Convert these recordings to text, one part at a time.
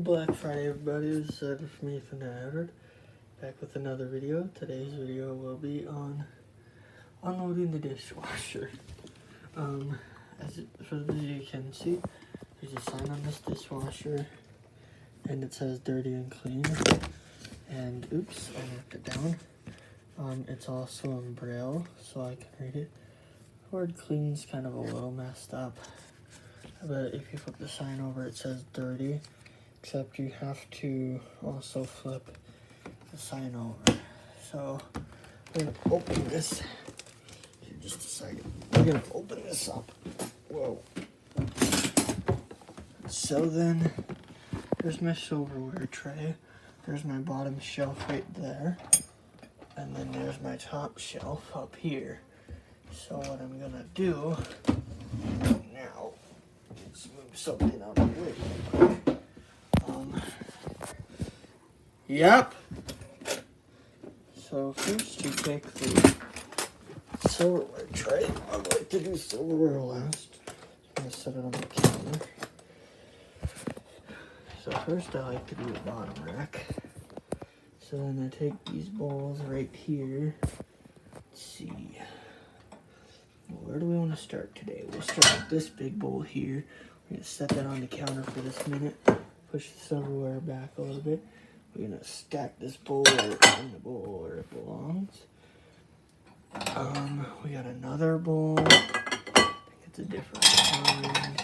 Black Friday, everybody. This is Nathan Edward, back with another video. Today's video will be on unloading the dishwasher. As you can see, there's a sign on this dishwasher, and it says dirty and clean. And oops, I knocked it down. It's also in Braille, so I can read it. The word clean's kind of a little messed up, but if you flip the sign over, it says dirty. Except you have to also flip the sign over. So we're gonna open this. Here, just a second. We're gonna open this up. Whoa. So then, there's my silverware tray. There's my bottom shelf right there. And then there's my top shelf up here. So what I'm gonna do now is move something out of the way. Yep. So first you take the silverware tray. I like to do silverware last. I'm gonna set it on the counter. So first I like to do the bottom rack. So then I take these bowls right here. Let's see. Where do we want to start today? We'll start with this big bowl here. We're gonna set that on the counter for this minute. Push the silverware back a little bit. We're gonna stack this bowl in the bowl where it belongs. We got another bowl. I think it's a different kind.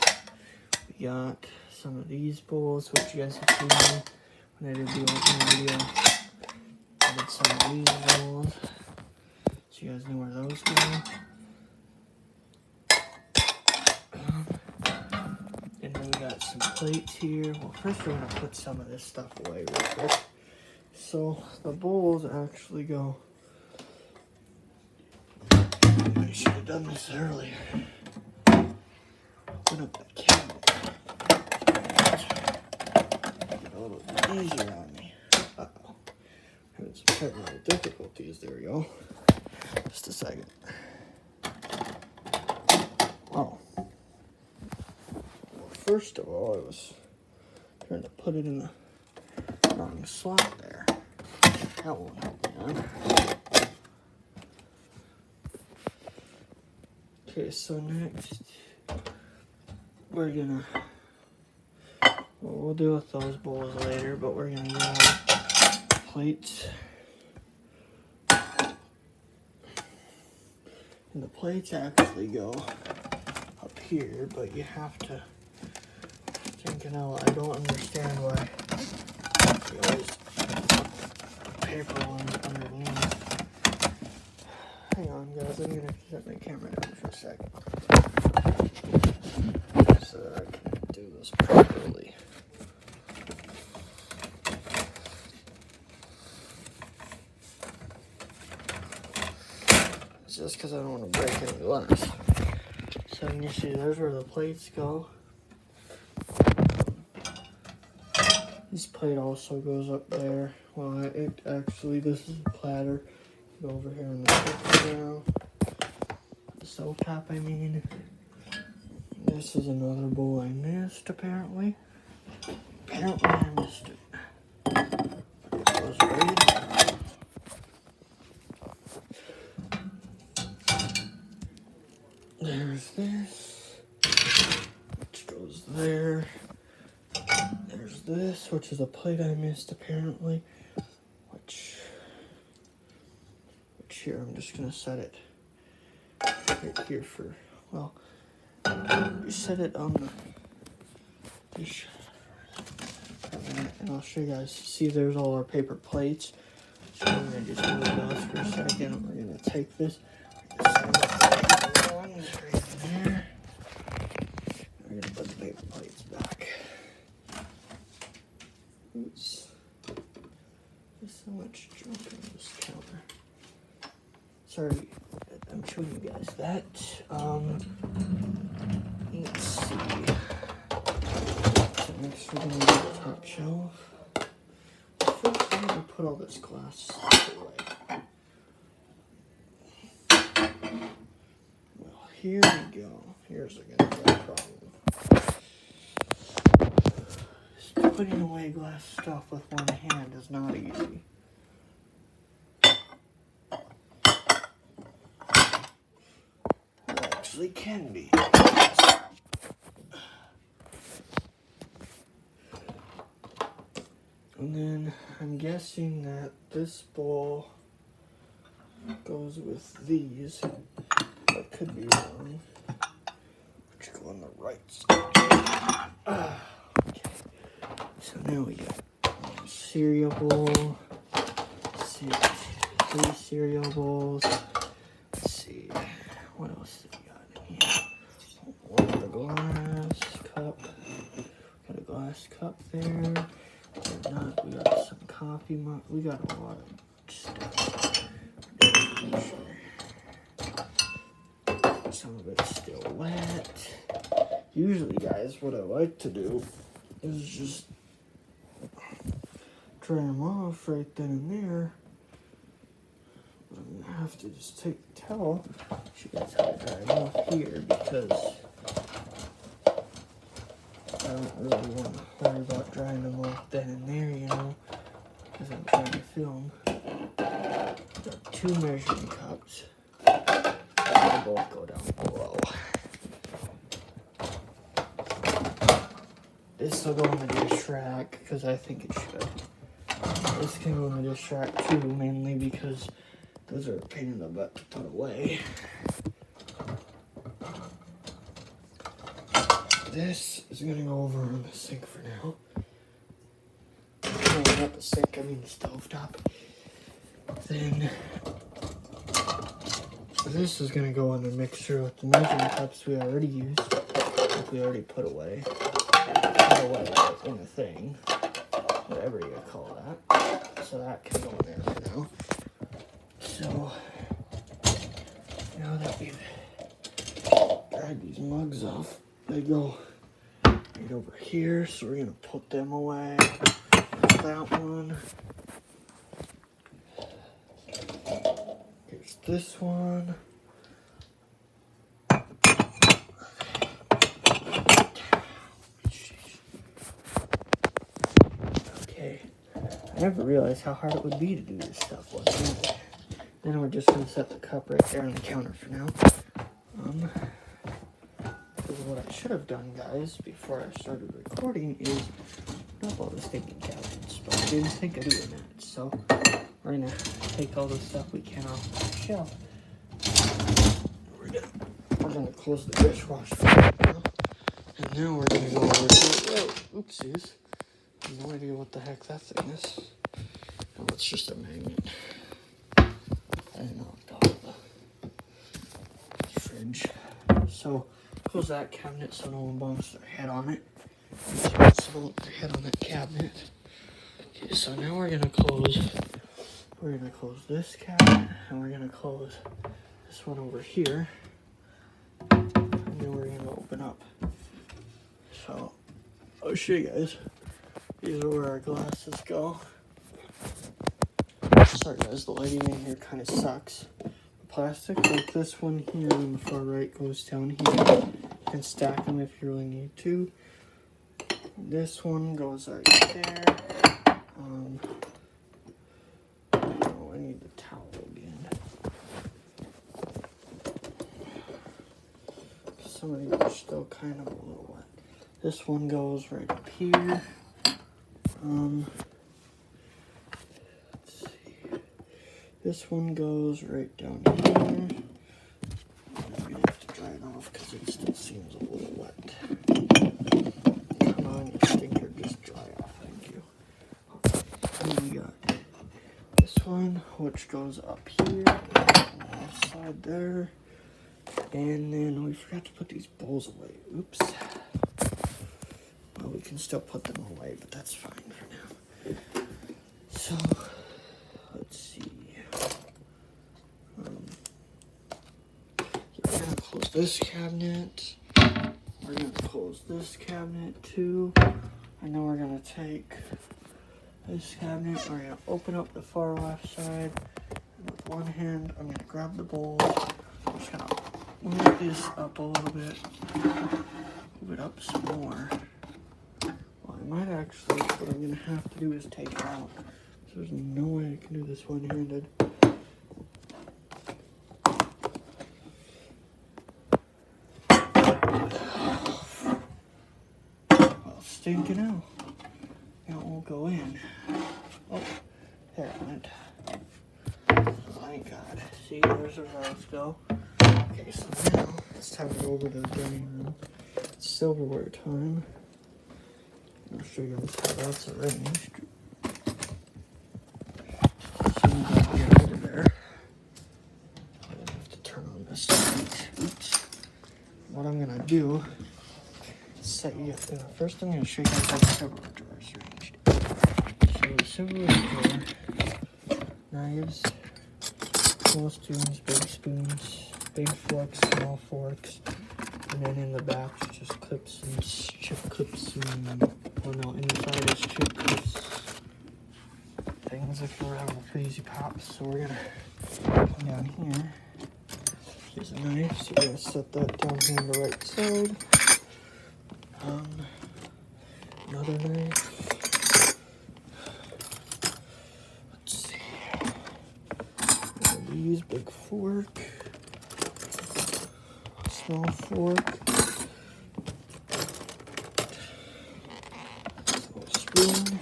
We got some of these bowls, which you guys have seen when I did the opening video. I did some of these bowls, so you guys know where those go. And then we got some plates here. Well, first we're gonna put some of this stuff away real quick. So the bowls actually go. I should have done this earlier. Put up the camera. Get a little easier on me. Uh-oh. Having some technical difficulties. There we go. Just a second. Oh. First of all, I was trying to put it in the wrong slot there. That won't help me out. Okay, so next, we're gonna, we'll deal with those bowls later, but we're gonna grab plates. And the plates actually go up here, but you have to. I don't understand why you always put paper ones underneath. Hang on, guys. I'm gonna set my camera down for a second so that I can do this properly. It's just because I don't want to break any glass. So you see, there's where the plates go. This plate also goes up there. Well, this is a platter. Go over here on the kitchen now. The stove top, I mean. This is another bowl I missed, apparently. Apparently I missed it. It goes right there. There's this. Which goes there. There's this, which is a plate I missed apparently, which here I'm just gonna set it right here for, well, you set it on the dish for a minute, and I'll show you guys. See, there's all our paper plates. So I'm gonna just move those for a second. We're gonna take this, we're gonna set it right there. We're gonna put the paper plates back. Oops. There's so much junk on this counter. Sorry, I'm showing you guys that. Let's see. So next we're gonna do the top shelf. First, I'm gonna put all this glass away. Well, here we go. Here's gonna be a problem. putting away glass stuff with one hand is not easy. It actually can be. And then I'm guessing that this bowl goes with these. I could be wrong. Which go on the right side. Okay. So now we got cereal bowl. Let's see, 3 cereal bowls. Let's see, what else do we got in here? One with a glass cup. Got a glass cup there. We got some coffee mug. We got a lot of stuff. Some of it's still wet. Usually, guys, what I like to do is just dry them off right then and there. I'm gonna have to just take the towel. Show you guys how to dry them off here because I don't really want to worry about drying them off then and there, you know, because I'm trying to film. Got 2 measuring cups. They'll both go down below. This will go in the dish rack because I think it should. This can go in the dish rack too, mainly because those are a pain in the butt to put away. This is going to go over on the sink for now. No, not the sink, I mean the stovetop. Then this is going to go in the mixer with the measuring cups we already used. Like we already put away. Put away in a thing. Whatever you call that. So that can go in there for now. So now that we've dried these mugs off, they go right over here, so we're gonna put them away. That one. Here's this one. Okay. I never realized how hard it would be to do this stuff, wasn't it? Then we're just gonna set the cup right there on the counter for now. What I should have done, guys, before I started recording is dump all the stinking cabinets, but I didn't think of doing that, so we're gonna take all the stuff we can off the shelf. We're gonna close the dishwasher right now, and now we're gonna go over to, oopsies, I have no idea what the heck that thing is. Oh, it's just a magnet. I didn't know it got the fridge. So close that cabinet so no one bumps their head on it. So their head on that cabinet. Okay, so now we're gonna close this cabinet, and we're gonna close this one over here, and then we're gonna open up. So I'll show you guys. These are where our glasses go. Sorry guys, the lighting in here kind of sucks. Plastic like this one here on the far right goes down here. You can stack them if you really need to. This one goes right there. Oh, I need the towel again. Some of these are still kind of a little wet. This one goes right up here. Let's see. This one goes right down here. I'm gonna have to dry it off because it still seems a little wet. Come on, you stinker, just dry off, thank you. Okay, and we got this one, which goes up here, on the left side there. And then we forgot to put these bowls away. Oops. Well, we can still put them away, but that's fine for now. So, let's see. We're going to close this cabinet. We're going to close this cabinet too. And then we're going to take this cabinet. We're going to open up the far left side. And with one hand, I'm going to grab the bowl. I'm just going to move this up a little bit. Move it up some more. While might actually, what I'm gonna have to do is take it out. So there's no way I can do this one-handed. Well, stinking out. It won't go in. Oh, there it went. Thank God. See, there's where those go. Okay, so now it's time to go over to the dining room. It's silverware time. I'll show you how that's arranged. As soon as I get over there, I have to turn on this light. Oops. What I'm gonna do is set you up. First, I'm gonna show you how the silverware drawer is arranged. So the silverware drawer, knives, small spoons, big forks, small forks, and then in the back just clips and chip clips and, oh no, inside is chip clips. Things if you're having a crazy pop. So we're gonna come down here. Here's a knife, so we're gonna set that down here on the right side. Another knife. Let's see. We're gonna use big fork. Small fork, small spoon.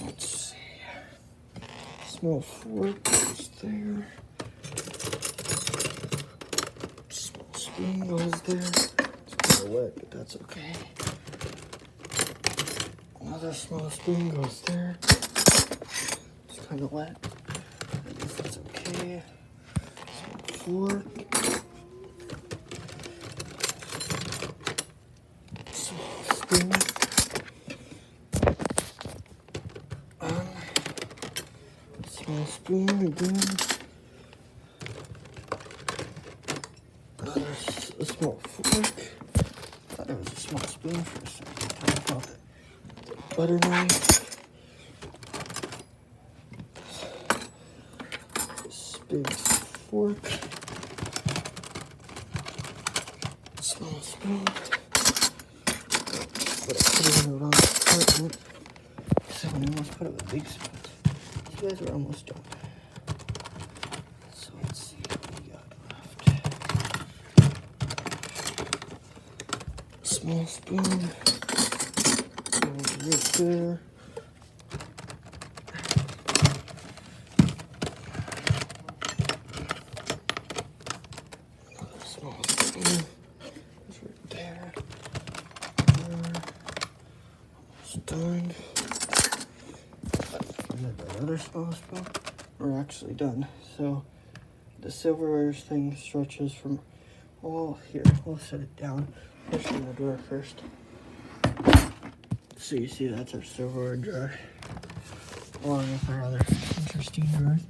Let's see. Small fork goes there. Small spoon goes there. It's kind of wet, but that's okay. Another small spoon goes there. It's kind of wet. I guess that's okay. Fork, small spoon, small spoon again, another small fork. Thought it was a small spoon for a second. I thought it. Butter knife, this big fork. Small spoon. But I put it in the wrong compartment. So I almost put it with big spoons. These guys are almost done. So let's see what we got left. Small spoon. Right there. Another small spoon. Done. And then another small spoon. We're actually done. So the silverware thing stretches from all here. We'll set it down. Push in the drawer first. So you see that's our silverware drawer, along with our other interesting drawers.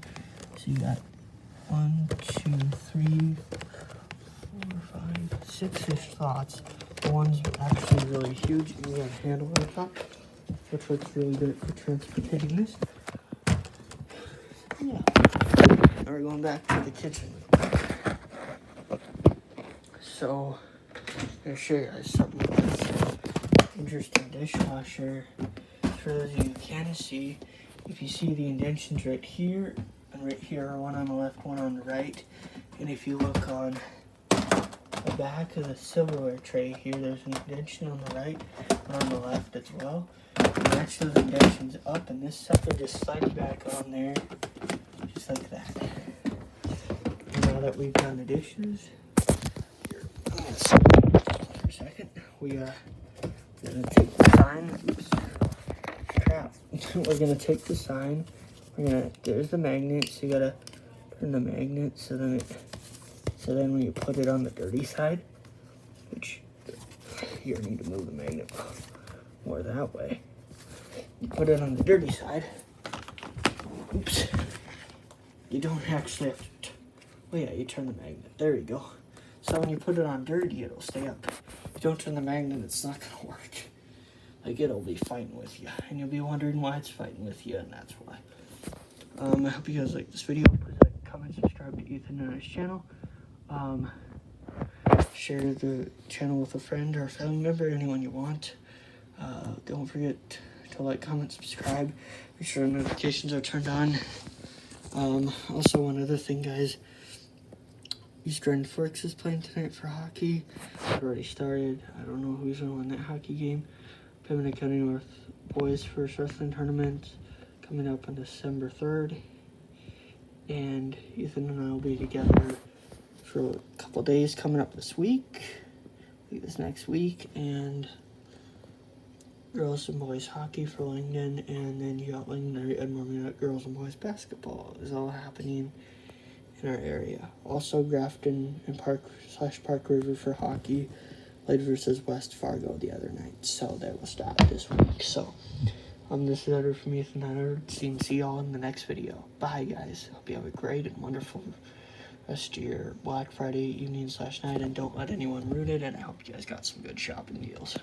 So you got 1, 2, 3, 4, 5, 6-ish slots. The one's actually really huge, and you got a handle on top, which looks really good for transporting this. Yeah. Now we're going back to the kitchen. So, I'm going to show you guys something with this interesting dishwasher. For those of you who can see, if you see the indentions right here and right here, one on the left, one on the right, and if you look on the back of the silverware tray here, there's an indention on the right and on the left as well. Match those indentions up, and this sucker just slides back on there, just like that. And now that we've done the dishes, for a second, we're gonna take the sign. Oops, crap. We're gonna take the sign. There's the magnet. So you gotta turn the magnet so then when you put it on the dirty side, which you need to move the magnet more that way. You put it on the dirty side. Oops. You don't actually have to. Oh yeah, you turn the magnet. There you go. So when you put it on dirty, it'll stay up. If you don't turn the magnet, it's not gonna work. Like, it'll be fighting with you, and you'll be wondering why it's fighting with you, and that's why. I hope you guys like this video. Please like, comment, subscribe to Ethan and his channel. share the channel with a friend or a family member, anyone you want. Don't forget to like, comment, subscribe. Make sure notifications are turned on. Also, one other thing, guys. East End Forks is playing tonight for hockey. It already started. I don't know who's going to win that hockey game. Pembina County North Boys First Wrestling Tournament coming up on December 3rd. And Ethan and I will be together for a couple days coming up this week. I think this next week. And girls and boys hockey for Langdon. And then you got Langdon Edmore girls and boys basketball is all happening in our area. Also Grafton and Park River for hockey. Played versus West Fargo the other night. So they will start this week. So this is Edward from Ethan Edward. See y'all in the next video. Bye, guys. Hope you have a great and wonderful rest of your Black Friday evening / night, and don't let anyone ruin it, and I hope you guys got some good shopping deals.